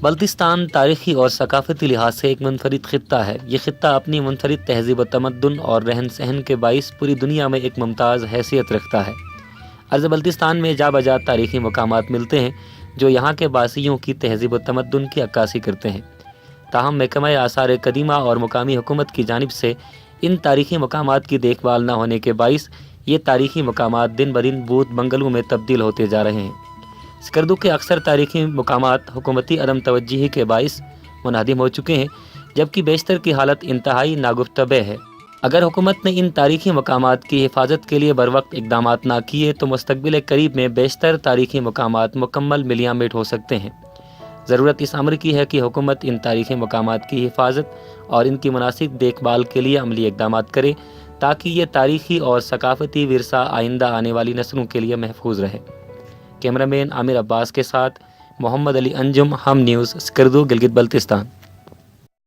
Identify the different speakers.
Speaker 1: بلتستان تاریخی اور ثقافتی لحاظ سے ایک منفرد خطہ ہے۔ یہ خطہ اپنی منفرد تہذیب و تمدن اور رہن سہن کے باعث پوری دنیا میں ایک ممتاز حیثیت رکھتا ہے۔ ارض بلتستان میں جا بجا تاریخی مقامات ملتے ہیں جو یہاں کے باسیوں کی تہذیب و تمدن کی عکاسی کرتے ہیں۔ تاہم محکمہ آثار قدیمہ اور مقامی حکومت کی جانب سے ان تاریخی مقامات کی دیکھ بھال نہ ہونے کے باعث یہ تاریخی مقامات دن بدن بھوت بنگلوں میں تبدیل ہوتے جا رہے ہیں۔ سکردو کے اکثر تاریخی مقامات حکومتی عدم توجہی کے باعث منہدم ہو چکے ہیں، جبکہ بیشتر کی حالت انتہائی ناگفتبہ ہے۔ اگر حکومت نے ان تاریخی مقامات کی حفاظت کے لیے بروقت اقدامات نہ کیے تو مستقبل قریب میں بیشتر تاریخی مقامات مکمل ملیاں میٹ ہو سکتے ہیں۔ ضرورت اس امر کی ہے کہ حکومت ان تاریخی مقامات کی حفاظت اور ان کی مناسب دیکھ بھال کے لیے عملی اقدامات کرے تاکہ یہ تاریخی اور ثقافتی ورثہ آئندہ آنے والی نسلوں کے لیے محفوظ رہے۔ کیمرہ مین عامر عباس کے ساتھ محمد علی انجم، ہم نیوز، سکردو، گلگت بلتستان۔